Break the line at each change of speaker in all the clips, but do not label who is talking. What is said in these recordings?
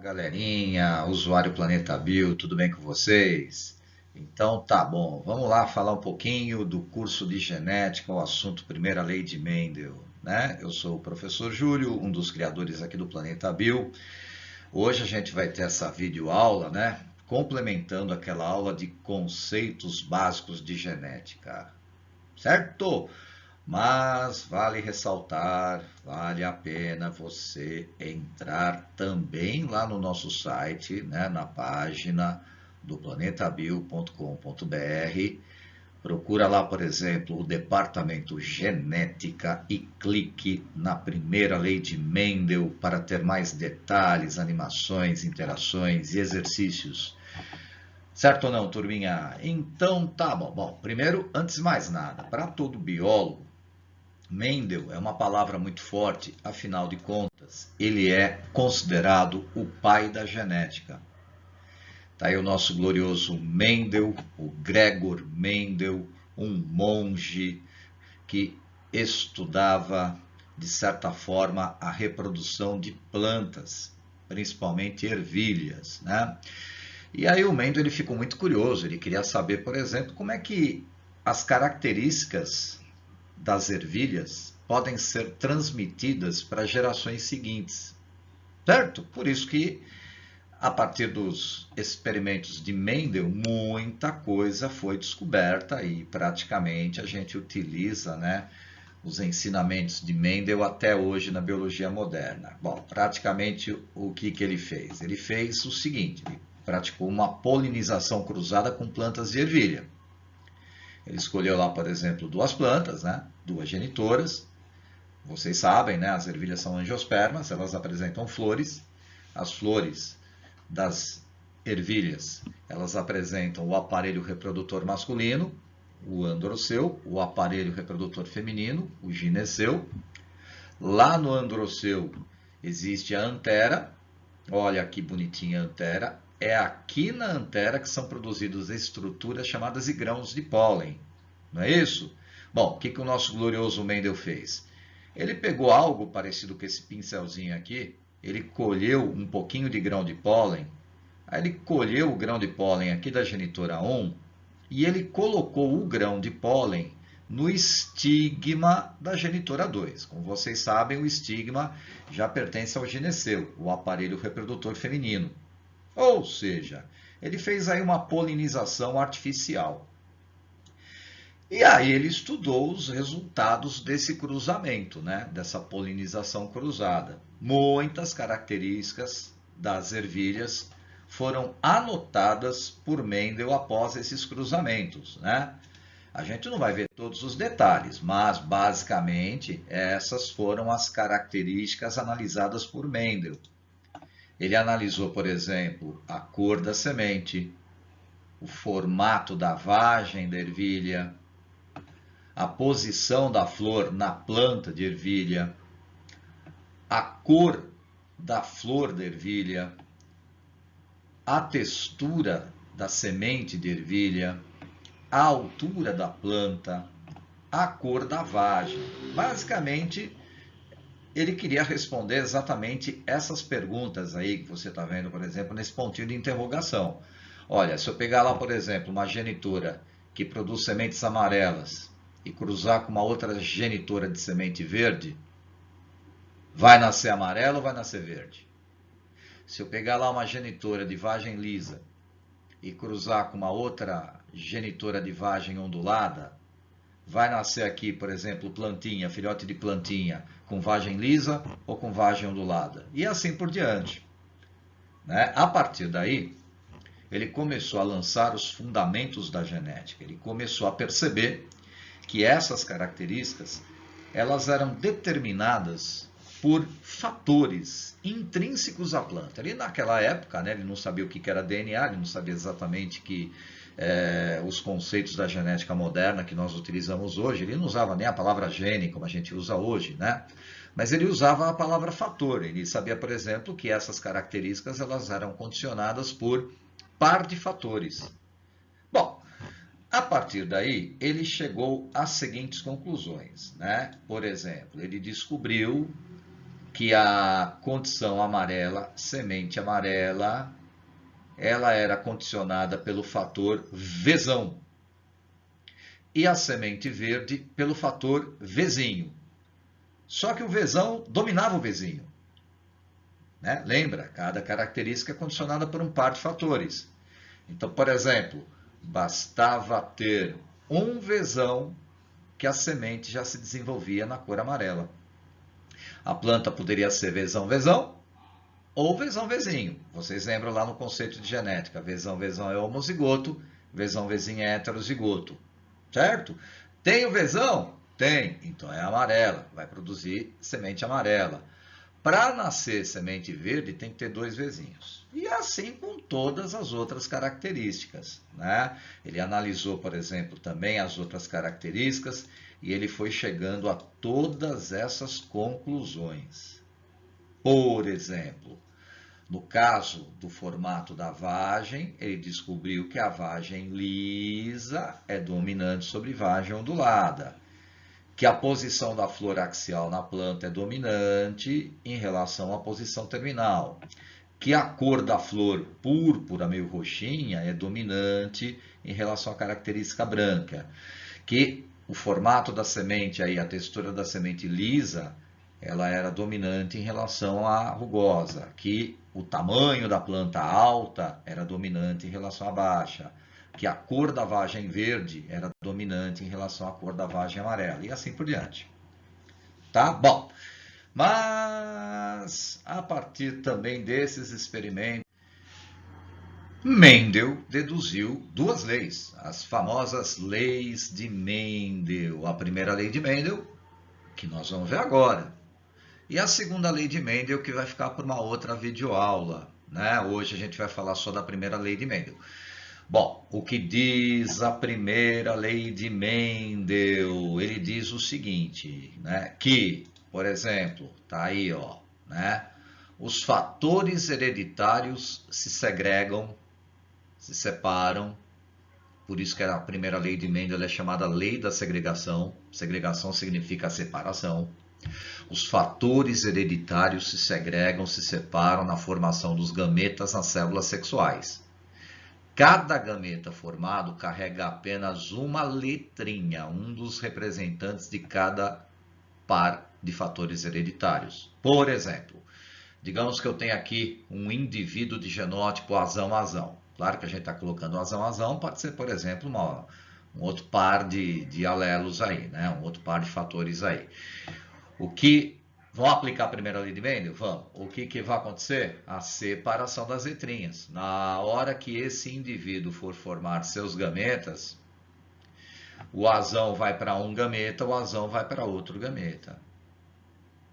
Galerinha, usuário Planeta Bio, tudo bem com vocês? Então tá bom, vamos lá falar um pouquinho do curso de genética, o assunto Primeira Lei de Mendel, né? Eu sou o professor Júlio, um dos criadores aqui do Planeta Bio. Hoje a gente vai ter essa videoaula, né? Complementando aquela aula de conceitos básicos de genética, certo? Mas vale ressaltar, vale a pena você entrar também lá no nosso site, né, na página do planetabio.com.br. Procura lá, por exemplo, o departamento Genética e clique na primeira lei de Mendel para ter mais detalhes, animações, interações e exercícios. Certo ou não, turminha? Então tá bom. Bom, primeiro, antes de mais nada, para todo biólogo, Mendel é uma palavra muito forte, afinal de contas, ele é considerado o pai da genética. Está aí o nosso glorioso Mendel, o Gregor Mendel, um monge que estudava, de certa forma, a reprodução de plantas, principalmente ervilhas, né? E aí o Mendel ele ficou muito curioso, ele queria saber, por exemplo, como é que as características das ervilhas podem ser transmitidas para gerações seguintes, certo? Por isso que, a partir dos experimentos de Mendel, muita coisa foi descoberta e praticamente a gente utiliza, né, os ensinamentos de Mendel até hoje na biologia moderna. Bom, praticamente o que ele fez? Ele fez o seguinte, ele praticou uma polinização cruzada com plantas de ervilha. Ele escolheu lá, por exemplo, duas plantas, né? Duas genitoras. Vocês sabem, né? As ervilhas são angiospermas, elas apresentam flores. As flores das ervilhas, elas apresentam o aparelho reprodutor masculino, o androceu, o aparelho reprodutor feminino, o gineceu. Lá no androceu existe a antera. Olha que bonitinha a antera. É aqui na antera que são produzidas estruturas chamadas de grãos de pólen. Não é isso? Bom, o que o nosso glorioso Mendel fez? Ele pegou algo parecido com esse pincelzinho aqui, ele colheu um pouquinho de grão de pólen, aí ele colheu o grão de pólen aqui da genitora 1 e ele colocou o grão de pólen no estigma da genitora 2. Como vocês sabem, o estigma já pertence ao gineceu, o aparelho reprodutor feminino. Ou seja, ele fez aí uma polinização artificial. E aí ele estudou os resultados desse cruzamento, né? Dessa polinização cruzada. Muitas características das ervilhas foram anotadas por Mendel após esses cruzamentos, né? A gente não vai ver todos os detalhes, mas basicamente essas foram as características analisadas por Mendel. Ele analisou, por exemplo, a cor da semente, o formato da vagem da ervilha, a posição da flor na planta de ervilha, a cor da flor da ervilha, a textura da semente de ervilha, a altura da planta, a cor da vagem. Basicamente, ele queria responder exatamente essas perguntas aí que você está vendo, por exemplo, nesse pontinho de interrogação. Olha, se eu pegar lá, por exemplo, uma genitora que produz sementes amarelas e cruzar com uma outra genitora de semente verde, vai nascer amarelo ou vai nascer verde? Se eu pegar lá uma genitora de vagem lisa e cruzar com uma outra genitora de vagem ondulada, vai nascer aqui, por exemplo, plantinha, filhote de plantinha, com vagem lisa ou com vagem ondulada? E assim por diante, né? A partir daí, ele começou a lançar os fundamentos da genética. Ele começou a perceber que essas características elas eram determinadas por fatores intrínsecos à planta. Ele naquela época, né, ele não sabia o que era DNA, ele não sabia exatamente que os conceitos da genética moderna que nós utilizamos hoje, ele não usava nem a palavra gene como a gente usa hoje, né? Mas ele usava a palavra fator. Ele sabia, por exemplo, que essas características elas eram condicionadas por par de fatores. Bom, a partir daí, ele chegou às seguintes conclusões, né? Por exemplo, ele descobriu que a condição amarela, semente amarela, ela era condicionada pelo fator Vzão. E a semente verde pelo fator Vzinho. Só que o Vzão dominava o Vzinho. Né? Lembra, cada característica é condicionada por um par de fatores. Então, por exemplo, bastava ter um Vzão que a semente já se desenvolvia na cor amarela. A planta poderia ser Vzão ou Vzinho. Vocês lembram lá no conceito de genética, Vzão é homozigoto, Vzinho é heterozigoto. Certo? Tem o Vzão? Tem. Então é amarela. Vai produzir semente amarela. Para nascer semente verde, tem que ter 2 Vzinhos. E assim com todas as outras características. Né? Ele analisou, por exemplo, também as outras características e ele foi chegando a todas essas conclusões. Por exemplo, no caso do formato da vagem, ele descobriu que a vagem lisa é dominante sobre vagem ondulada, que a posição da flor axial na planta é dominante em relação à posição terminal, que a cor da flor púrpura meio roxinha é dominante em relação à característica branca, que o formato da semente, aí, a textura da semente lisa, ela era dominante em relação à rugosa, que o tamanho da planta alta era dominante em relação à baixa, que a cor da vagem verde era dominante em relação à cor da vagem amarela, e assim por diante. Tá? Bom, mas a partir também desses experimentos, Mendel deduziu 2 leis, as famosas leis de Mendel. A primeira lei de Mendel, que nós vamos ver agora, e a segunda lei de Mendel, que vai ficar por uma outra videoaula. Né? Hoje a gente vai falar só da primeira lei de Mendel. Bom, o que diz a primeira lei de Mendel? Ele diz o seguinte, né? Que, por exemplo, tá aí, ó, né? Os fatores hereditários se segregam, se separam. Por isso que a primeira lei de Mendel é chamada lei da segregação. Segregação significa separação. Os fatores hereditários se segregam, se separam na formação dos gametas nas células sexuais. Cada gameta formado carrega apenas uma letrinha, um dos representantes de cada par de fatores hereditários. Por exemplo, digamos que eu tenho aqui um indivíduo de genótipo azão-azão. Claro que a gente está colocando azão-azão, pode ser, por exemplo, um outro par de alelos aí, né? Um outro par de fatores aí. Vamos aplicar a primeira lei de Mendel? Vamos. O que vai acontecer? A separação das letrinhas. Na hora que esse indivíduo for formar seus gametas, o azão vai para um gameta, o azão vai para outro gameta.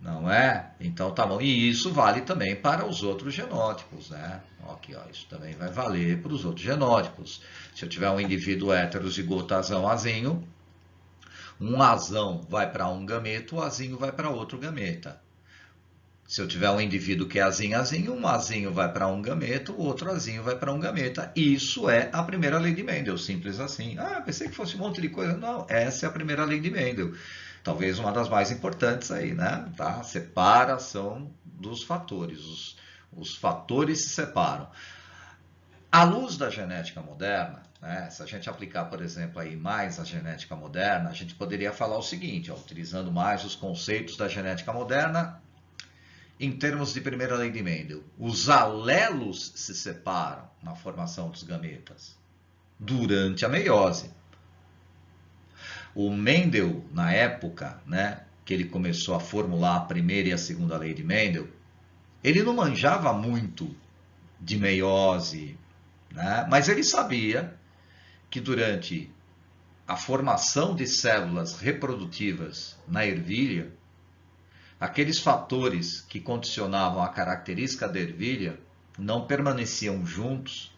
Não é? Então tá bom. E isso vale também para os outros genótipos, né? Aqui, ó, isso também vai valer para os outros genótipos. Se eu tiver um indivíduo heterozigoto azão-azinho, um azão vai para um gameta, o azinho vai para outro gameta. Se eu tiver um indivíduo que é azinho-azinho, um azinho vai para um gameta, o outro azinho vai para um gameta. Isso é a primeira lei de Mendel, simples assim. Ah, pensei que fosse um monte de coisa. Não, essa é a primeira lei de Mendel. Talvez uma das mais importantes aí, né? Tá? Separação dos fatores. Os fatores se separam. À luz da genética moderna, né, se a gente aplicar, por exemplo, aí mais a genética moderna, a gente poderia falar o seguinte, ó, utilizando mais os conceitos da genética moderna, em termos de primeira lei de Mendel, os alelos se separam na formação dos gametas durante a meiose. O Mendel, na época, né, que ele começou a formular a primeira e a segunda lei de Mendel, ele não manjava muito de meiose, né? Mas ele sabia que durante a formação de células reprodutivas na ervilha, aqueles fatores que condicionavam a característica da ervilha não permaneciam juntos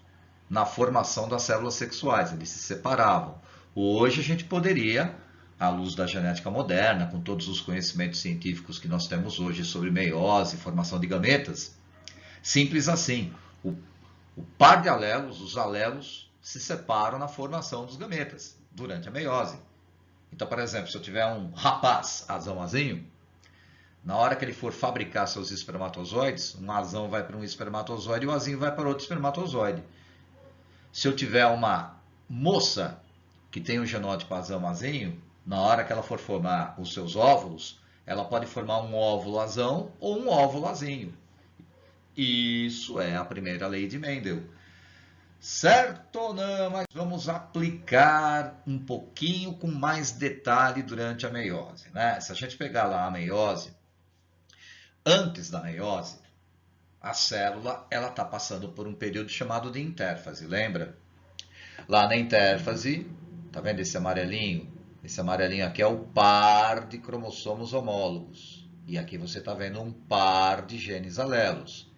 na formação das células sexuais, eles se separavam. Hoje a gente poderia, à luz da genética moderna, com todos os conhecimentos científicos que nós temos hoje sobre meiose, formação de gametas, simples assim, o par de alelos, os alelos, se separam na formação dos gametas durante a meiose. Então, por exemplo, se eu tiver um rapaz azão-azinho, Na hora que ele for fabricar seus espermatozoides, um azão vai para um espermatozoide e o azinho vai para outro espermatozoide. Se eu tiver uma moça que tem o genótipo azão-azinho, na hora que ela for formar os seus óvulos, ela pode formar um óvulo azão ou um óvulo azinho. Isso é a primeira lei de Mendel. Certo ou não? Mas vamos aplicar um pouquinho com mais detalhe durante a meiose, né? Se a gente pegar lá a meiose, antes da meiose, a célula ela está passando por um período chamado de intérfase, lembra? Lá na intérfase, tá vendo esse amarelinho? Esse amarelinho aqui é o par de cromossomos homólogos. E aqui você está vendo um par de genes alelos.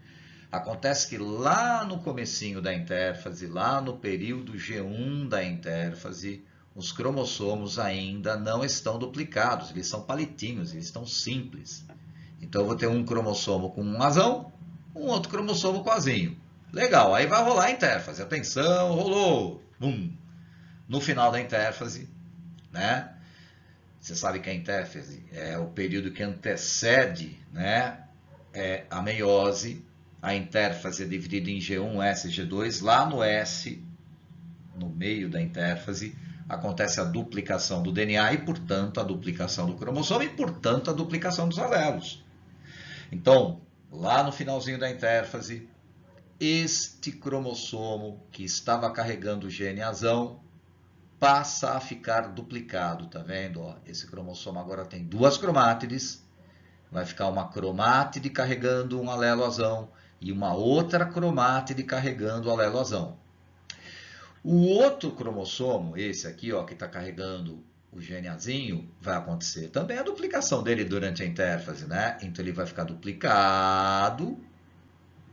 Acontece que lá no comecinho da intérfase, lá no período G1 da intérfase, os cromossomos ainda não estão duplicados, eles são palitinhos, eles estão simples. Então eu vou ter um cromossomo com um azão, um outro cromossomo com azinho. Legal, aí vai rolar a intérfase. Atenção, rolou! Bum! No final da intérfase, né? Você sabe que a intérfase é o período que antecede, né, a meiose. A intérfase é dividida em G1, S e G2. Lá no S, no meio da intérfase, acontece a duplicação do DNA e, portanto, a duplicação do cromossomo e, portanto, a duplicação dos alelos. Então, lá no finalzinho da intérfase, este cromossomo que estava carregando o gene azão passa a ficar duplicado, tá vendo? Ó, esse cromossomo agora tem duas cromátides, vai ficar uma cromátide carregando um alelo azão e uma outra cromátide carregando o alelo azão. O outro cromossomo, esse aqui, ó, que está carregando o gene azinho, vai acontecer também a duplicação dele durante a intérfase, né? Então ele vai ficar duplicado,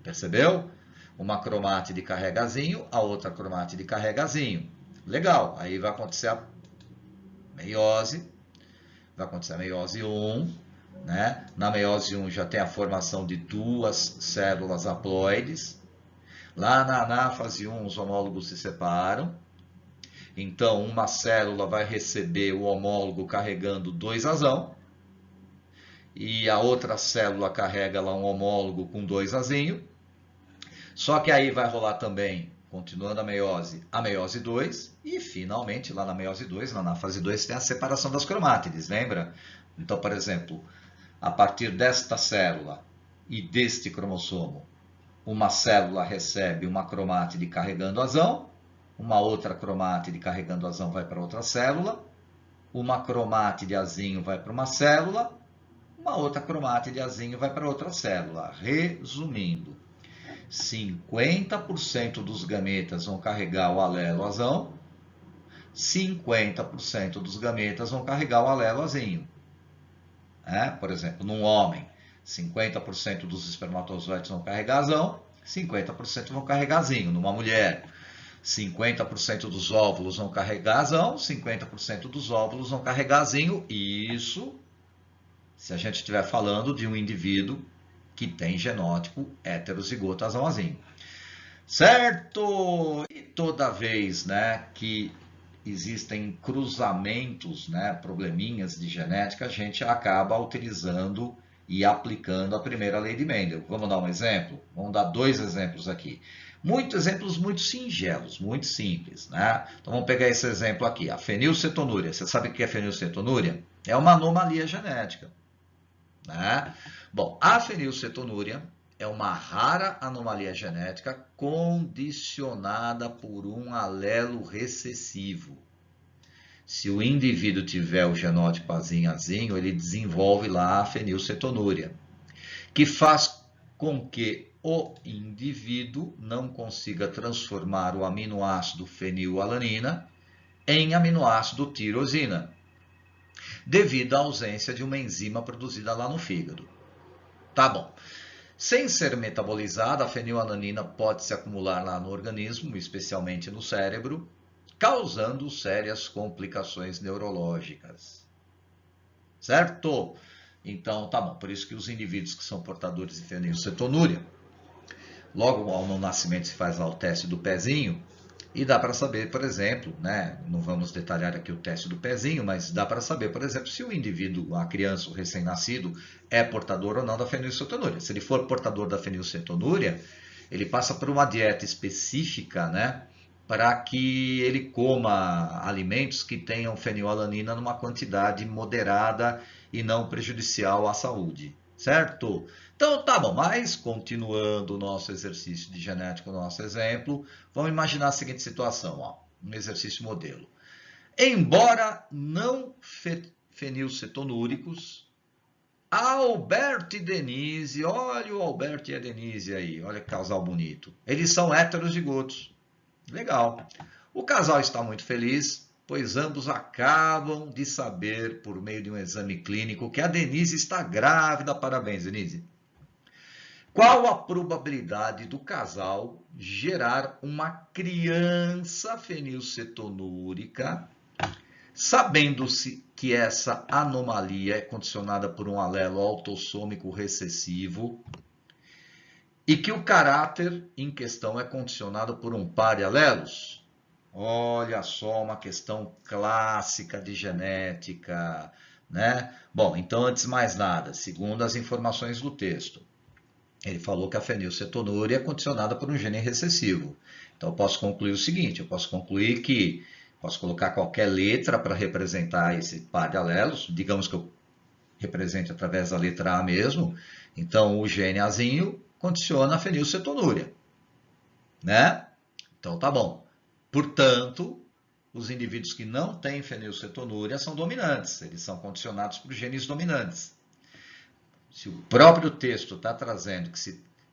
percebeu? Uma cromátide carrega azinho, a outra cromátide carrega azinho. Legal, aí vai acontecer a meiose, vai acontecer a meiose 1, né? Na meiose 1 já tem a formação de duas células haploides. Lá na anáfase 1 os homólogos se separam. Então uma célula vai receber o homólogo carregando 2 azão. E a outra célula carrega lá um homólogo com 2 azinho. Só que aí vai rolar também, continuando a meiose 2, e finalmente lá na meiose 2, lá na fase 2, tem a separação das cromátides, lembra? Então, por exemplo, a partir desta célula e deste cromossomo, uma célula recebe uma cromátide carregando azão, uma outra cromátide carregando azão vai para outra célula, uma cromátide azinho vai para uma célula, uma outra cromátide azinho vai para outra célula. Resumindo, 50% dos gametas vão carregar o alelo azão, 50% dos gametas vão carregar o alelo azinho. Por exemplo, num homem, 50% dos espermatozoides vão carregar azão, 50% vão carregar azinho. Numa mulher, 50% dos óvulos vão carregar azão, 50% dos óvulos vão carregar azinho. Isso se a gente estiver falando de um indivíduo que tem genótipo heterozigoto azão-azinho. Certo? E toda vez, né, que existem cruzamentos, né, probleminhas de genética, a gente acaba utilizando e aplicando a primeira lei de Mendel. Vamos dar um exemplo? Vamos dar 2 exemplos aqui. Exemplos muito singelos, muito simples, né? Então vamos pegar esse exemplo aqui, a fenilcetonúria. Você sabe o que é fenilcetonúria? É uma anomalia genética, né? Bom, a fenilcetonúria é uma rara anomalia genética condicionada por um alelo recessivo. Se o indivíduo tiver o genótipo azinho, ele desenvolve lá a fenilcetonúria, que faz com que o indivíduo não consiga transformar o aminoácido fenilalanina em aminoácido tirosina, devido à ausência de uma enzima produzida lá no fígado. Tá bom. Sem ser metabolizada, a fenilalanina pode se acumular lá no organismo, especialmente no cérebro, causando sérias complicações neurológicas. Certo? Então, tá bom. Por isso que os indivíduos que são portadores de fenilcetonúria, logo no nascimento se faz lá o teste do pezinho, E dá para saber, por exemplo, né, não vamos detalhar aqui o teste do pezinho, mas dá para saber, por exemplo, se o indivíduo, a criança, o recém-nascido, é portador ou não da fenilcetonúria. Se ele for portador da fenilcetonúria, ele passa por uma dieta específica, né, para que ele coma alimentos que tenham fenilalanina numa quantidade moderada e não prejudicial à saúde, certo? Então, tá bom, mas continuando o nosso exercício de genética, o nosso exemplo, vamos imaginar a seguinte situação, ó, um exercício modelo. Embora não fenilcetonúricos, Alberto e Denise, olha o Alberto e a Denise aí, olha que casal bonito. Eles são heterozigotos. Legal. O casal está muito feliz, pois ambos acabam de saber, por meio de um exame clínico, que a Denise está grávida. Parabéns, Denise. Qual a probabilidade do casal gerar uma criança fenilcetonúrica, sabendo-se que essa anomalia é condicionada por um alelo autossômico recessivo e que o caráter em questão é condicionado por um par de alelos? Olha só, uma questão clássica de genética, né? Bom, então, antes de mais nada, segundo as informações do texto, ele falou que a fenilcetonúria é condicionada por um gene recessivo. Então, eu posso concluir o seguinte, eu posso concluir que posso colocar qualquer letra para representar esse par de alelos, digamos que eu represente através da letra A mesmo, então o gene Azinho condiciona a fenilcetonúria, né? Então, tá bom. Portanto, os indivíduos que não têm fenilcetonúria são dominantes, eles são condicionados por genes dominantes. Se o próprio texto está trazendo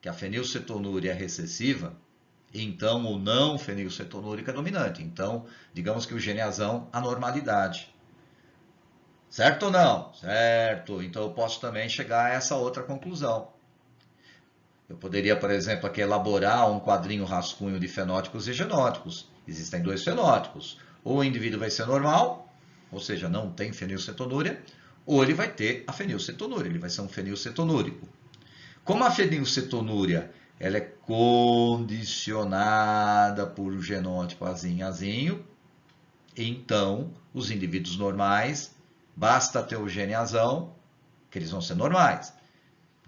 que a fenilcetonúria é recessiva, então o não fenilcetonúrico é dominante. Então, digamos que o gene azão, anormalidade. Certo ou não? Certo. Então eu posso também chegar a essa outra conclusão. Eu poderia, por exemplo, aqui elaborar um quadrinho rascunho de fenótipos e genótipos. Existem dois fenótipos. Ou o indivíduo vai ser normal, ou seja, não tem fenilcetonúria, ou ele vai ter a fenilcetonúria, ele vai ser um fenilcetonúrico. Como a fenilcetonúria ela é condicionada por um genótipo azinho, então os indivíduos normais, basta ter o gene azão, que eles vão ser normais.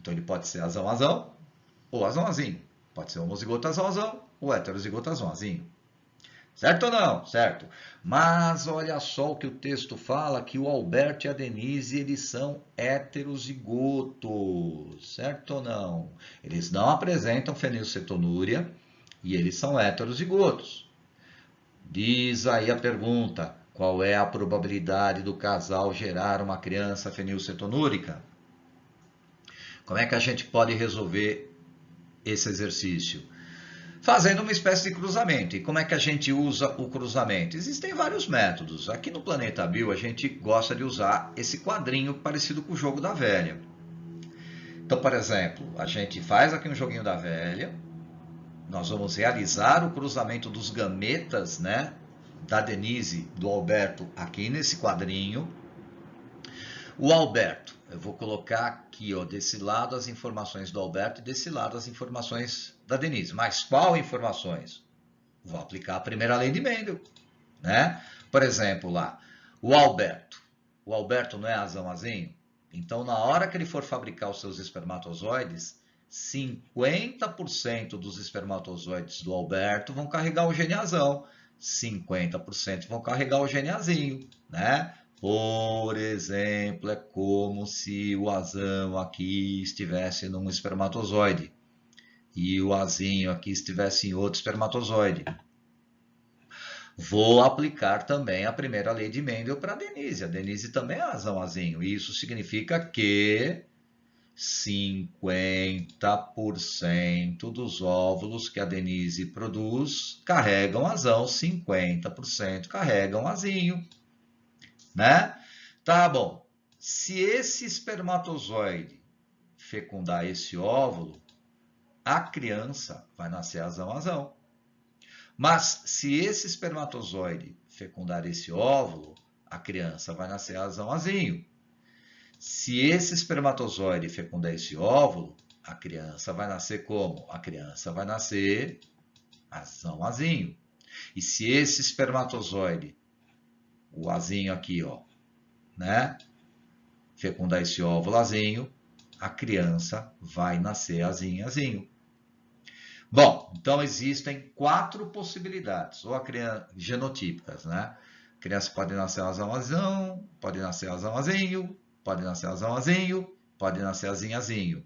Então ele pode ser azão ou azão-azinho. Pode ser homozigoto azão ou heterozigoto azão-azinho. Certo ou não? Certo. Mas olha só o que o texto fala, que o Alberto e a Denise, eles são heterozigotos. Certo ou não? Eles não apresentam fenilcetonúria e eles são heterozigotos. Diz aí a pergunta, qual é a probabilidade do casal gerar uma criança fenilcetonúrica? Como é que a gente pode resolver esse exercício? Fazendo uma espécie de cruzamento. E como é que a gente usa o cruzamento? Existem vários métodos. Aqui no Planeta Bio a gente gosta de usar esse quadrinho parecido com o jogo da velha. Então, por exemplo, a gente faz aqui um joguinho da velha. Nós vamos realizar o cruzamento dos gametas, né, da Denise, do Alberto, aqui nesse quadrinho. O Alberto, eu vou colocar aqui, ó, desse lado as informações do Alberto e desse lado as informações da Denise. Mas qual informações? Vou aplicar a primeira lei de Mendel, né? Por exemplo, lá, o Alberto não é azão-azinho? Então, na hora que ele for fabricar os seus espermatozoides, 50% dos espermatozoides do Alberto vão carregar o gene azão, 50% vão carregar o gene azinho, né? Por exemplo, é como se o azão aqui estivesse num espermatozoide e o azinho aqui estivesse em outro espermatozoide. Vou aplicar também a primeira lei de Mendel para a Denise. A Denise também é azão-azinho. Isso significa que 50% dos óvulos que a Denise produz carregam azão, 50% carregam azinho, né? Tá bom. Se esse espermatozoide fecundar esse óvulo, a criança vai nascer azão-azão. Mas se esse espermatozoide fecundar esse óvulo, a criança vai nascer azão-azinho. Se esse espermatozoide fecundar esse óvulo, a criança vai nascer como? A criança vai nascer azão-azinho. E se esse espermatozoide, o azinho aqui, ó, né, fecundar esse óvulo azinho, a criança vai nascer azinho. Bom, então existem 4 possibilidades, ou a criança, genotípicas, né? A criança pode nascer azão, pode nascer azinho, pode nascer azinho, pode nascer azinho.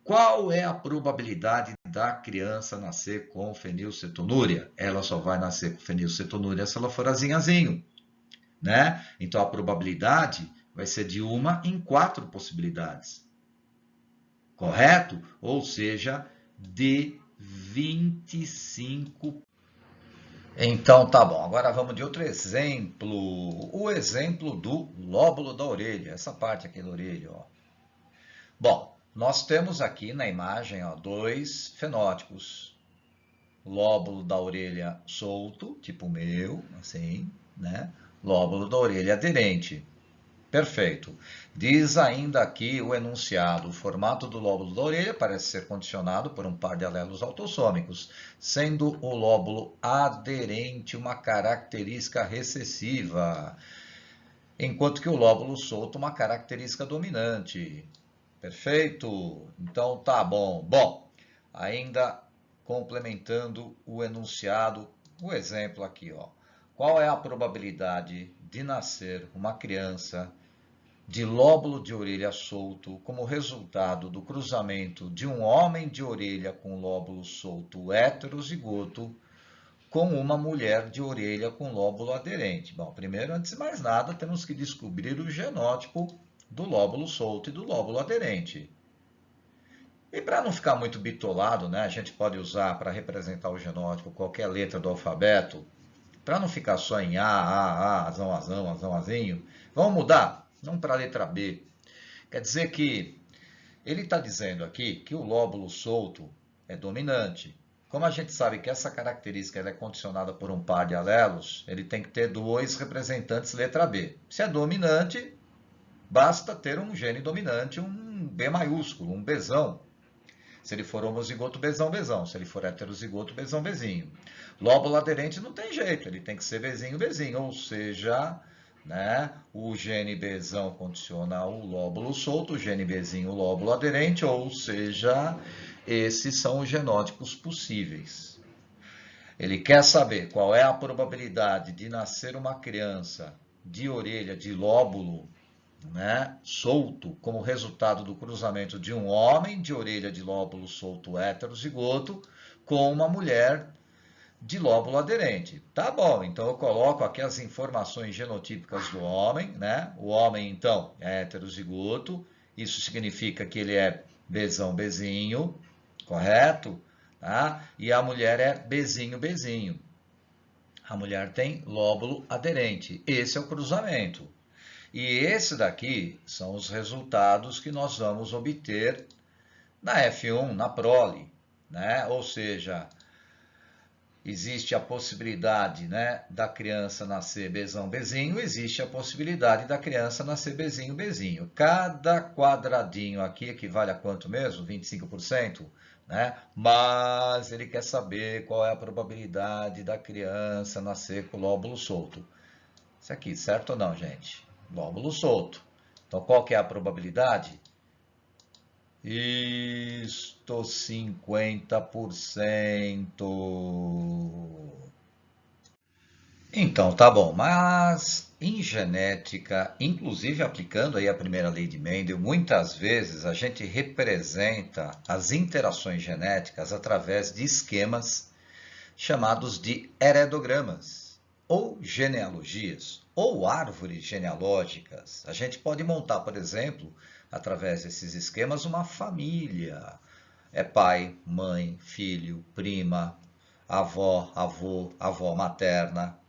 Qual é a probabilidade da criança nascer com fenilcetonúria? Ela só vai nascer com fenilcetonúria se ela for azinho, né? Então a probabilidade vai ser de 1 em 4 possibilidades. Correto? Ou seja, de 25. Então tá bom, agora vamos de outro exemplo. O exemplo do lóbulo da orelha, essa parte aqui da orelha, ó. Bom, nós temos aqui na imagem, ó, 2 fenótipos. Lóbulo da orelha solto, tipo o meu, assim, né? Lóbulo da orelha aderente. Perfeito. Diz ainda aqui o enunciado: o formato do lóbulo da orelha parece ser condicionado por um par de alelos autossômicos, sendo o lóbulo aderente uma característica recessiva, enquanto que o lóbulo solto uma característica dominante. Perfeito? Então tá bom. Bom, ainda complementando o enunciado, o exemplo aqui, ó. Qual é a probabilidade de nascer uma criança de lóbulo de orelha solto como resultado do cruzamento de um homem de orelha com lóbulo solto heterozigoto com uma mulher de orelha com lóbulo aderente? Bom, primeiro, antes de mais nada, temos que descobrir o genótipo do lóbulo solto e do lóbulo aderente. E para não ficar muito bitolado, né, a gente pode usar para representar o genótipo qualquer letra do alfabeto, para não ficar só em A, azão, azinho, vamos mudar? Vamos para a letra B. Quer dizer que ele está dizendo aqui que o lóbulo solto é dominante. Como a gente sabe que essa característica ela é condicionada por um par de alelos, ele tem que ter 2 representantes letra B. Se é dominante, basta ter um gene dominante, um B maiúsculo, um Bzão. Se ele for homozigoto, Bzão. Se ele for heterozigoto, Bzinho. Lóbulo aderente não tem jeito, ele tem que ser Bzinho. Ou seja, né, o gene Bzão condiciona o lóbulo solto, o gene Bzinho o lóbulo aderente, ou seja, esses são os genótipos possíveis. Ele quer saber qual é a probabilidade de nascer uma criança de orelha, de lóbulo, né, solto, como resultado do cruzamento de um homem de orelha de lóbulo solto heterozigoto com uma mulher de lóbulo aderente. Tá bom, então eu coloco aqui as informações genotípicas do homem, né? O homem, então, é heterozigoto, isso significa que ele é Bzinho, correto? Tá? E a mulher é Bzinho. A mulher tem lóbulo aderente. Esse é o cruzamento. E esse daqui são os resultados que nós vamos obter na F1, na prole, né? Ou seja, existe a possibilidade, né, da criança nascer Bzinho, existe a possibilidade da criança nascer Bzinho. Cada quadradinho aqui equivale a quanto mesmo? 25%, né? Mas ele quer saber qual é a probabilidade da criança nascer com lóbulo solto. Isso aqui, certo ou não, gente? Lóbulo solto. Então, qual que é a probabilidade? Isto, 50%. Então, tá bom, mas em genética, inclusive aplicando aí a primeira lei de Mendel, muitas vezes a gente representa as interações genéticas através de esquemas chamados de heredogramas, ou genealogias, ou árvores genealógicas. A gente pode montar, por exemplo, através desses esquemas, uma família. É pai, mãe, filho, prima, avó, avô, avó materna,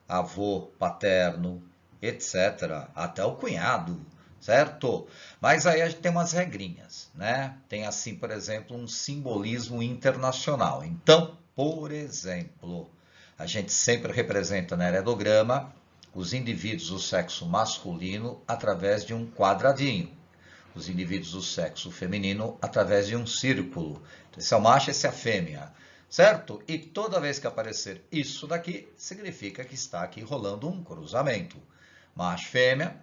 avô paterno, etc. Até o cunhado, certo? Mas aí a gente tem umas regrinhas, né? Tem assim, por exemplo, um simbolismo internacional. Então, por exemplo, a gente sempre representa no heredograma os indivíduos do sexo masculino através de um quadradinho, os indivíduos do sexo feminino através de um círculo. Esse é o macho, esse é a fêmea. certo? E toda vez que aparecer isso daqui, significa que está aqui rolando um cruzamento. Macho, fêmea,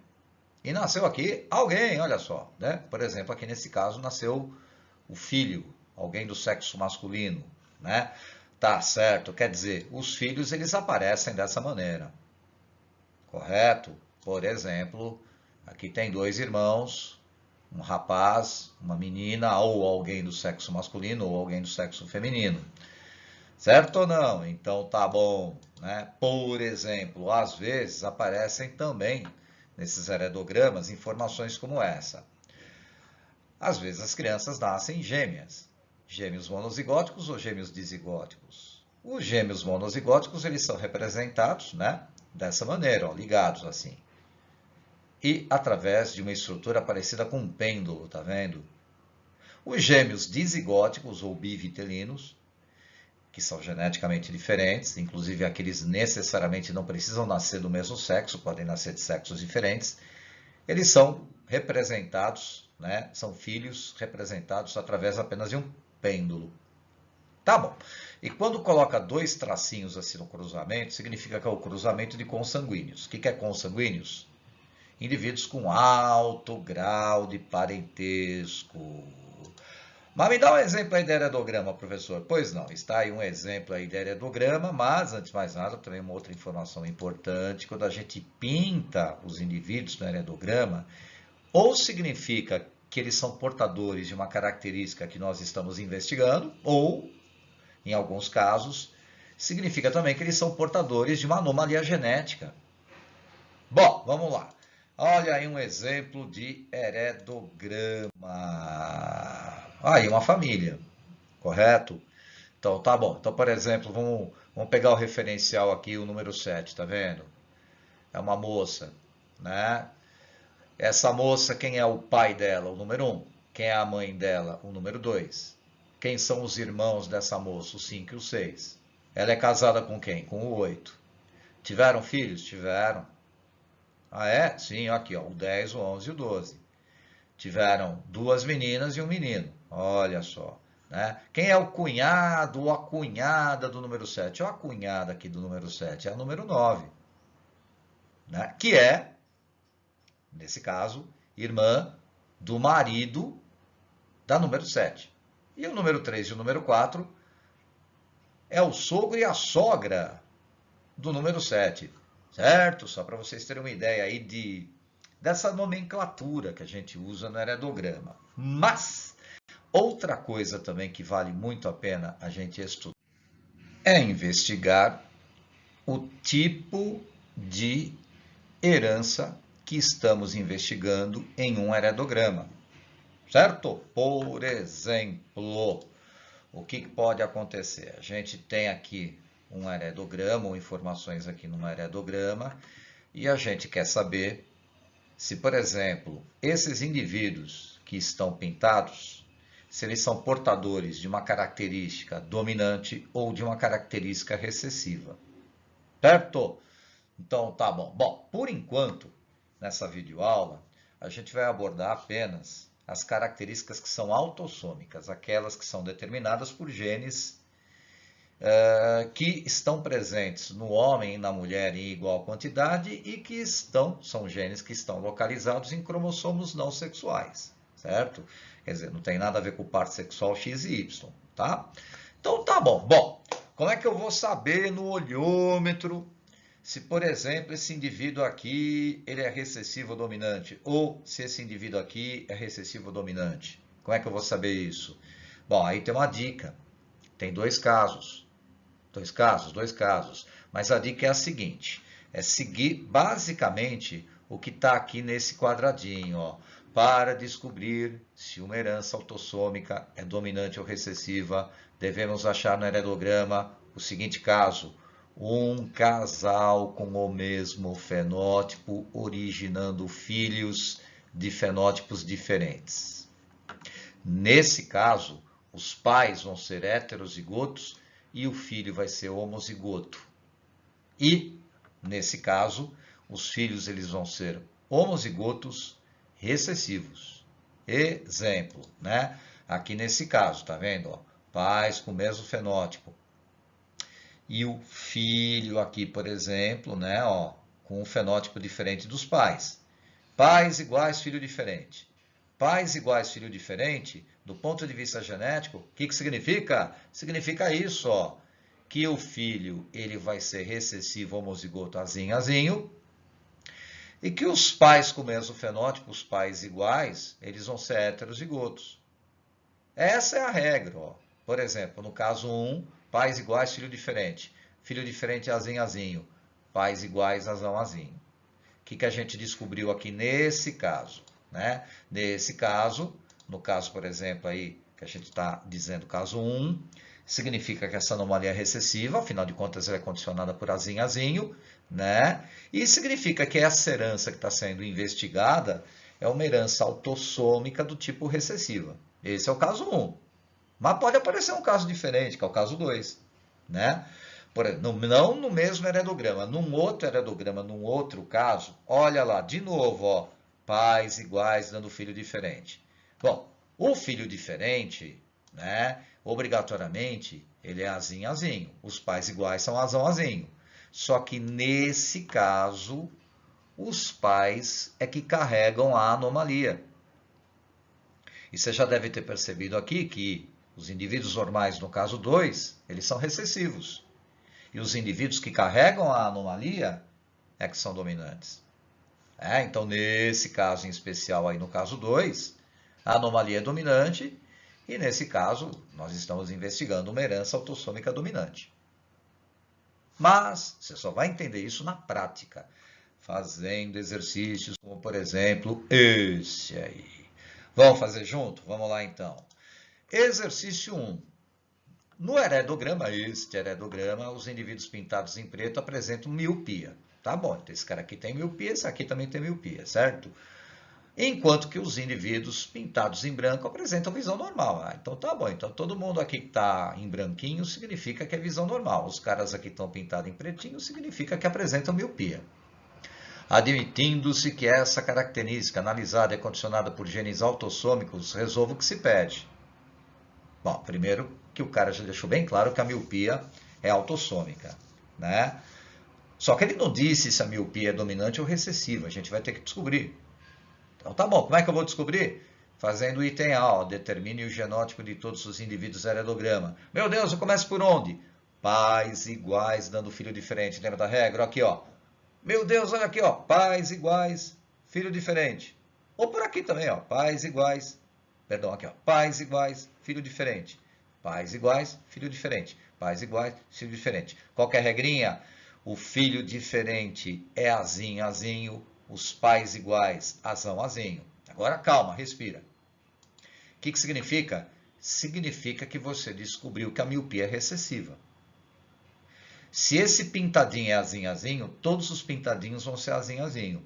e nasceu aqui alguém, olha só, né? Por exemplo, aqui nesse caso nasceu o filho, alguém do sexo masculino, né? Tá certo, quer dizer, os filhos eles aparecem dessa maneira, correto? Por exemplo, aqui tem dois irmãos, um rapaz, uma menina, ou alguém do sexo masculino, ou alguém do sexo feminino. Certo ou não? Então tá bom, né? Por exemplo, às vezes aparecem também nesses heredogramas informações como essa. Às vezes as crianças nascem gêmeas, gêmeos monozigóticos ou gêmeos dizigóticos. Os gêmeos monozigóticos eles são representados, né, dessa maneira, ó, ligados assim. E através de uma estrutura parecida com um pêndulo, tá vendo? Os gêmeos dizigóticos ou bivitelinos, que são geneticamente diferentes, inclusive aqueles necessariamente não precisam nascer do mesmo sexo, podem nascer de sexos diferentes, eles são representados, né? São filhos representados através apenas de um pêndulo. Tá bom. E quando coloca dois tracinhos assim no cruzamento, significa que é o cruzamento de consanguíneos. O que é consanguíneos? Indivíduos com alto grau de parentesco. Mas me dá um exemplo aí de heredograma, professor. Pois não, está aí um exemplo aí de heredograma, mas, antes de mais nada, também uma outra informação importante. Quando a gente pinta os indivíduos no heredograma, ou significa que eles são portadores de uma característica que nós estamos investigando, ou, em alguns casos, significa também que eles são portadores de uma anomalia genética. Bom, vamos lá. Olha aí um exemplo de heredograma. Aí, uma família, correto? Então, tá bom. Então, por exemplo, vamos pegar o referencial aqui, o número 7, tá vendo? É uma moça, né? Essa moça, quem é o pai dela? O número 1. Quem é a mãe dela? O número 2. Quem são os irmãos dessa moça? O 5 e o 6. Ela é casada com quem? Com o 8. Tiveram filhos? Tiveram. Ah, é? Sim, aqui, ó, o 10, o 11 e o 12. Tiveram duas meninas e um menino. Olha só. Né? Quem é o cunhado ou a cunhada do número 7? A cunhada aqui do número 7 é a número 9. Né? Que é, nesse caso, irmã do marido da número 7. E o número 3 e o número 4 é o sogro e a sogra do número 7. Certo? Só para vocês terem uma ideia aí dessa nomenclatura que a gente usa no heredograma. Mas, outra coisa também que vale muito a pena a gente estudar é investigar o tipo de herança que estamos investigando em um heredograma. Certo? Por exemplo, o que pode acontecer? A gente tem aqui um heredograma, ou informações aqui num heredograma, e a gente quer saber se, por exemplo, esses indivíduos que estão pintados, se eles são portadores de uma característica dominante ou de uma característica recessiva. Certo? Então, tá bom. Bom, por enquanto, nessa videoaula, a gente vai abordar apenas as características que são autossômicas, aquelas que são determinadas por genes que estão presentes no homem e na mulher em igual quantidade e que são genes que estão localizados em cromossomos não sexuais, certo? Quer dizer, não tem nada a ver com parte sexual X e Y, tá? Então tá bom. Bom, como é que eu vou saber no olhômetro se, por exemplo, esse indivíduo aqui ele é recessivo ou dominante, ou se esse indivíduo aqui é recessivo ou dominante? Como é que eu vou saber isso? Bom, aí tem uma dica. Tem dois casos. Dois casos. Mas a dica é a seguinte, é seguir basicamente o que está aqui nesse quadradinho, ó, para descobrir se uma herança autossômica é dominante ou recessiva, devemos achar no heredograma o seguinte caso, um casal com o mesmo fenótipo originando filhos de fenótipos diferentes. Nesse caso, os pais vão ser heterozigotos e o filho vai ser homozigoto. E, nesse caso, os filhos eles vão ser homozigotos recessivos. Exemplo, né? Aqui nesse caso, tá vendo? Ó, pais com o mesmo fenótipo. E o filho aqui, por exemplo, né, ó, com um fenótipo diferente dos pais. Pais iguais, filho diferente. Pais iguais, filho diferente, do ponto de vista genético, o que significa? Significa isso, ó, que o filho ele vai ser recessivo homozigoto azinho, e que os pais com o mesmo fenótipo, os pais iguais, eles vão ser heterozigotos. Essa é a regra, ó. Por exemplo, no caso 1, pais iguais, filho diferente azinho, pais iguais azinho. O que a gente descobriu aqui nesse caso? Né? Nesse caso, no caso, por exemplo, aí, que a gente está dizendo caso 1, significa que essa anomalia é recessiva, afinal de contas ela é condicionada por azinho, né? E significa que essa herança que está sendo investigada é uma herança autossômica do tipo recessiva. Esse é o caso 1. Mas pode aparecer um caso diferente, que é o caso 2, né? Não no mesmo heredograma, num outro heredograma, num outro caso, olha lá, de novo, ó, pais iguais dando filho diferente. Bom, o filho diferente, né, obrigatoriamente, ele é azinho. Os pais iguais são azinho. Só que nesse caso, os pais é que carregam a anomalia. E você já deve ter percebido aqui que os indivíduos normais, no caso 2, eles são recessivos. E os indivíduos que carregam a anomalia é que são dominantes. Então, nesse caso em especial, aí no caso 2, a anomalia é dominante e, nesse caso, nós estamos investigando uma herança autossômica dominante. Mas você só vai entender isso na prática, fazendo exercícios como, por exemplo, esse aí. Vamos fazer junto? Vamos lá, então. Exercício 1. No heredograma, os indivíduos pintados em preto apresentam miopia. Tá bom, então esse cara aqui tem miopia, esse aqui também tem miopia, certo? Enquanto que os indivíduos pintados em branco apresentam visão normal. Então tá bom, então todo mundo aqui que está em branquinho significa que é visão normal. Os caras aqui que estão pintados em pretinho significa que apresentam miopia. Admitindo-se que essa característica analisada é condicionada por genes autossômicos, resolva o que se pede. Bom, primeiro que o cara já deixou bem claro que a miopia é autossômica, né? Só que ele não disse se a miopia é dominante ou recessiva, a gente vai ter que descobrir. Então tá bom, como é que eu vou descobrir? Fazendo o item A, ó, determine o genótipo de todos os indivíduos heredograma. Meu Deus, eu começo por onde? Pais iguais dando filho diferente, lembra da regra? Aqui, ó. Meu Deus, olha aqui, ó, pais iguais, filho diferente. Ou por aqui também, ó, pais iguais, perdão, aqui, ó, pais iguais, filho diferente. Pais iguais, filho diferente. Pais iguais, filho diferente. Qual que é a regrinha? O filho diferente é azinho. Os pais iguais, azinho. Agora calma, respira. O que significa? Significa que você descobriu que a miopia é recessiva. Se esse pintadinho é azinho, todos os pintadinhos vão ser azinho.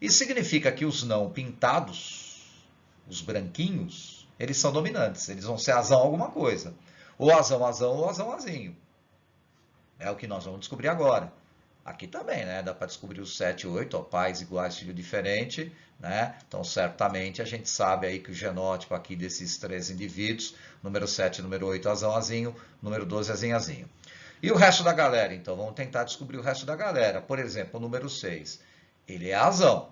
E significa que os não pintados, os branquinhos, eles são dominantes. Eles vão ser azão alguma coisa. Ou azão ou azinho. É o que nós vamos descobrir agora. Aqui também, né? Dá para descobrir os 7 e 8, ó, pais iguais, filho diferente, né? Então, certamente, a gente sabe aí que o genótipo aqui desses 3 indivíduos, número 7 e número 8, azinho, número 12, azinho. E o resto da galera? Então, vamos tentar descobrir o resto da galera. Por exemplo, o número 6, ele é azão.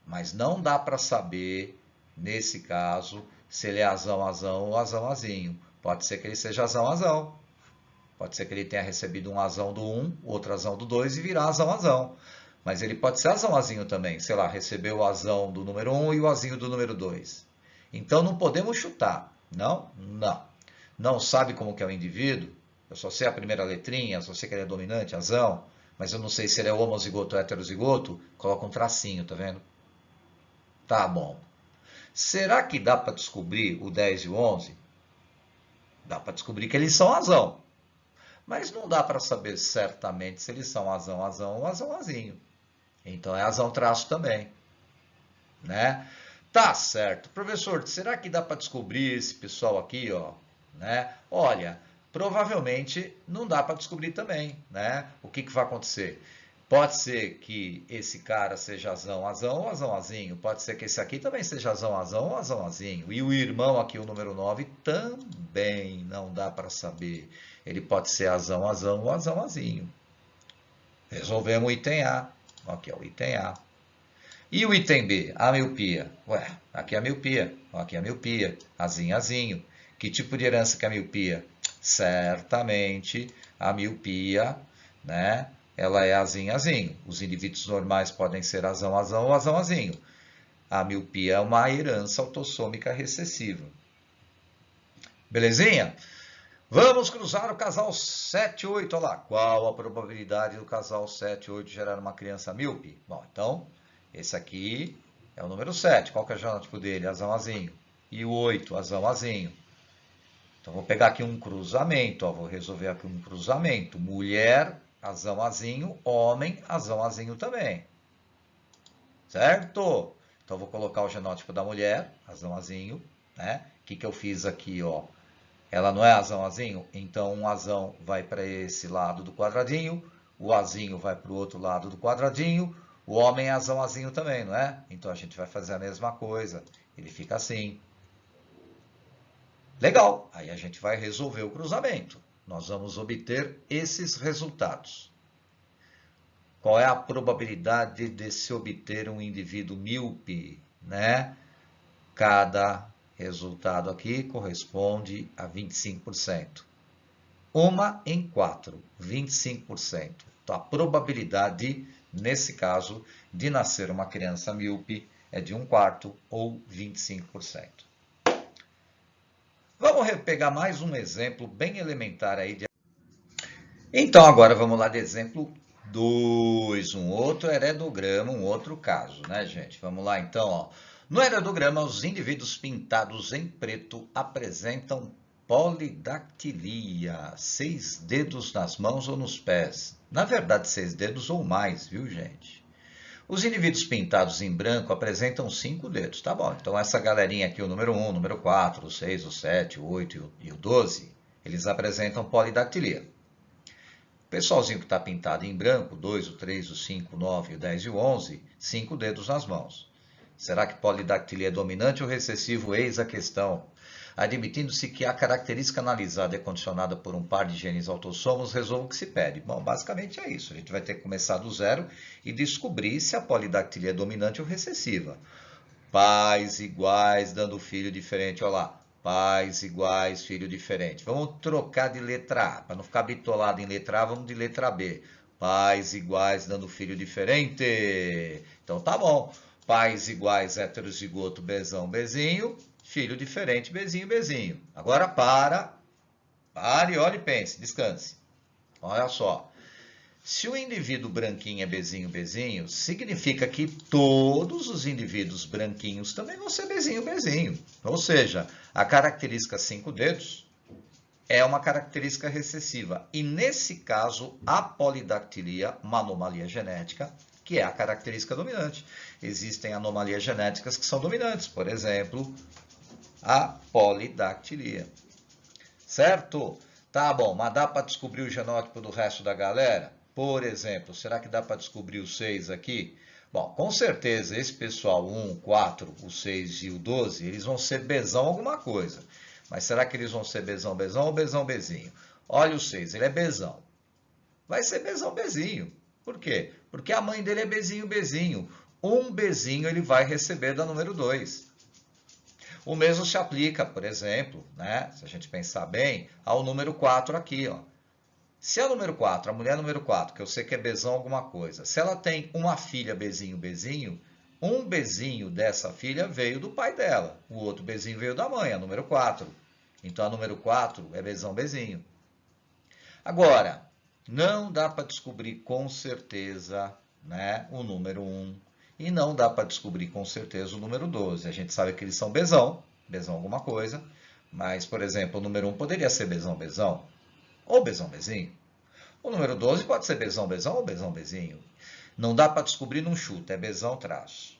Mas não dá para saber, nesse caso, se ele é azão ou azinho. Pode ser que ele seja azão. Pode ser que ele tenha recebido um azão do 1, outro azão do 2 e virar azão. Mas ele pode ser azinho também. Sei lá, recebeu o azão do número 1 e o azinho do número 2. Então não podemos chutar. Não. Não sabe como que é o indivíduo? Eu só sei a primeira letrinha, só sei que ele é dominante, azão. Mas eu não sei se ele é homozigoto ou heterozigoto. Coloca um tracinho, tá vendo? Tá bom. Será que dá para descobrir o 10 e o 11? Dá para descobrir que eles são azão. Mas não dá para saber certamente se eles são azão ou azinho. Então é azão traço também, né? Tá certo. Professor, será que dá para descobrir esse pessoal aqui, ó, né? Olha, provavelmente não dá para descobrir também, né? O que vai acontecer? Pode ser que esse cara seja azão, azão ou azão, azinho. Pode ser que esse aqui também seja azão, azão ou azão, azinho. E o irmão aqui, o número 9, também não dá para saber. Ele pode ser azão, azão ou azão, azinho. Resolvemos o item A. Aqui é o item A. E o item B? A miopia. Ué, aqui é a miopia. Aqui é a miopia. Azinho, azinho. Que tipo de herança que é a miopia? Certamente a miopia, né? Ela é azinho, azinho. Os indivíduos normais podem ser azão, azão ou azão, azinho. A miopia é uma herança autossômica recessiva. Belezinha? Vamos cruzar o casal 7 e 8. Olha lá. Qual a probabilidade do casal 7 e 8 gerar uma criança míope? Bom, então, esse aqui é o número 7. Qual que é o genótipo dele? Azão, azinho. E o 8, azão, azinho. Então, vou pegar aqui um cruzamento. Ó, vou resolver aqui um cruzamento. Mulher, azão, azinho. Homem, azão, azinho também. Certo? Então, vou colocar o genótipo da mulher, azão, azinho. Né? O que eu fiz aqui, ó? Ela não é azão, azinho? Então, um azão vai para esse lado do quadradinho, o azinho vai para o outro lado do quadradinho, o homem é azão, azinho também, não é? Então, a gente vai fazer a mesma coisa. Ele fica assim. Legal! Aí a gente vai resolver o cruzamento. Nós vamos obter esses resultados. Qual é a probabilidade de se obter um indivíduo míope, né? Cada resultado aqui corresponde a 25%. Uma em 4, 25%. Então, a probabilidade, nesse caso, de nascer uma criança míope é de 1/4 ou 25%. Vamos pegar mais um exemplo bem elementar aí. Então, agora vamos lá de exemplo 2, um outro heredograma, um outro caso, né, gente? Vamos lá, então, ó. No heredograma, os indivíduos pintados em preto apresentam polidactilia, 6 dedos nas mãos ou nos pés. Na verdade, 6 dedos ou mais, viu, gente? Os indivíduos pintados em branco apresentam 5 dedos, tá bom? Então, essa galerinha aqui, o número 1, o número 4, o 6, o 7, o 8 e o 12, eles apresentam polidactilia. O pessoalzinho que está pintado em branco, 2, o 3, o 5, o 9, o 10 e o 11, 5 dedos nas mãos. Será que polidactilia é dominante ou recessivo? Eis a questão. Admitindo-se que a característica analisada é condicionada por um par de genes autossomos, resolva o que se pede. Bom, basicamente é isso. A gente vai ter que começar do zero e descobrir se a polidactilia é dominante ou recessiva. Pais iguais dando filho diferente. Olha lá. Pais iguais, filho diferente. Vamos trocar de letra A. Para não ficar bitolado em letra A, vamos de letra B. Pais iguais dando filho diferente. Então tá bom. Pais iguais, heterozigoto, Bzão, Bzinho. Filho diferente, Bzinho, Bzinho. Agora pare, olhe e pense, descanse. Olha só. Se o indivíduo branquinho é Bzinho, Bzinho, significa que todos os indivíduos branquinhos também vão ser Bzinho, Bzinho. Ou seja, a característica 5 dedos é uma característica recessiva. E nesse caso, a polidactilia, uma anomalia genética, que é a característica dominante. Existem anomalias genéticas que são dominantes, por exemplo, a polidactilia. Certo? Tá bom, mas dá para descobrir o genótipo do resto da galera? Por exemplo, será que dá para descobrir os 6 aqui? Bom, com certeza, esse pessoal, o 1, 4, o 6 e o 12, eles vão ser Bzão alguma coisa. Mas será que eles vão ser Bzão, Bzão ou Bzão, Bzinho? Olha o 6, ele é Bzão. Vai ser Bzão, Bzinho. Por quê? Porque a mãe dele é Bzinho, Bzinho. Um Bzinho ele vai receber da número 2. O mesmo se aplica, por exemplo, né, se a gente pensar bem, ao número 4 aqui. Ó. Se a número 4, a mulher número 4, que eu sei que é Bzão alguma coisa, se ela tem uma filha Bzinho, Bzinho, um Bzinho dessa filha veio do pai dela, o outro Bzinho veio da mãe, a número 4. Então, a número 4 é Bzão, Bzinho. Agora, não dá para descobrir com certeza, né, o número 1 e não dá para descobrir com certeza o número 12. A gente sabe que eles são Bzão, Bzão alguma coisa, mas, por exemplo, o número 1 poderia ser Bzão, Bzão, ou Bzão, Bzinho. O número 12 pode ser Bzão, Bzão ou Bzão, Bzinho. Não dá para descobrir num chute, é Bzão, traço.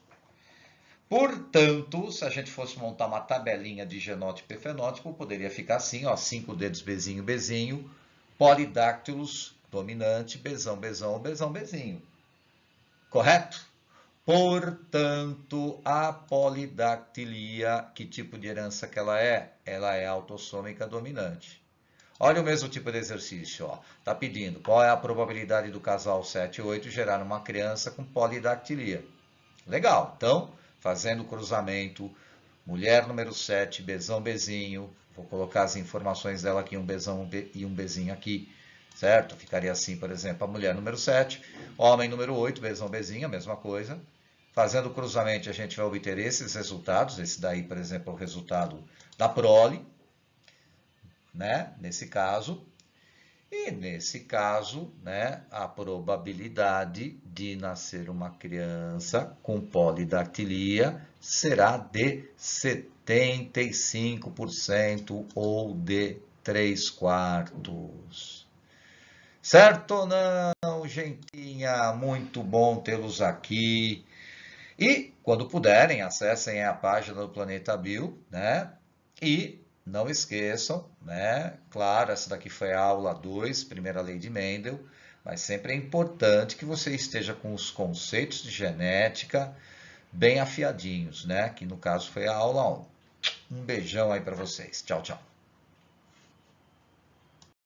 Portanto, se a gente fosse montar uma tabelinha de genótipo e fenótipo, poderia ficar assim, ó, 5 dedos Bzinho, Bzinho, polidactilos, dominante, Bzão, Bzão ou Bzão, Bzinho. Correto? Portanto, a polidactilia, que tipo de herança que ela é? Ela é autossômica dominante. Olha o mesmo tipo de exercício, ó. Tá pedindo qual é a probabilidade do casal 7 e 8 gerar uma criança com polidactilia. Legal. Então, fazendo o cruzamento, mulher número 7, Bzão, Bzinho. Vou colocar as informações dela aqui, um Bzão e um Bzinho aqui, certo? Ficaria assim, por exemplo, a mulher número 7, homem número 8, Bzão, Bzinho, a mesma coisa. Fazendo o cruzamento, a gente vai obter esses resultados. Esse daí, por exemplo, é o resultado da prole, né? Nesse caso. E nesse caso, né, a probabilidade de nascer uma criança com polidactilia será de 75% ou de 3/4. Certo ou não, gentinha? Muito bom tê-los aqui. E, quando puderem, acessem a página do Planeta Bio, né? E não esqueçam, né? Claro, essa daqui foi a aula 2, primeira lei de Mendel, mas sempre é importante que você esteja com os conceitos de genética bem afiadinhos, né? Que no caso foi a aula 1. Um beijão aí para vocês. Tchau, tchau.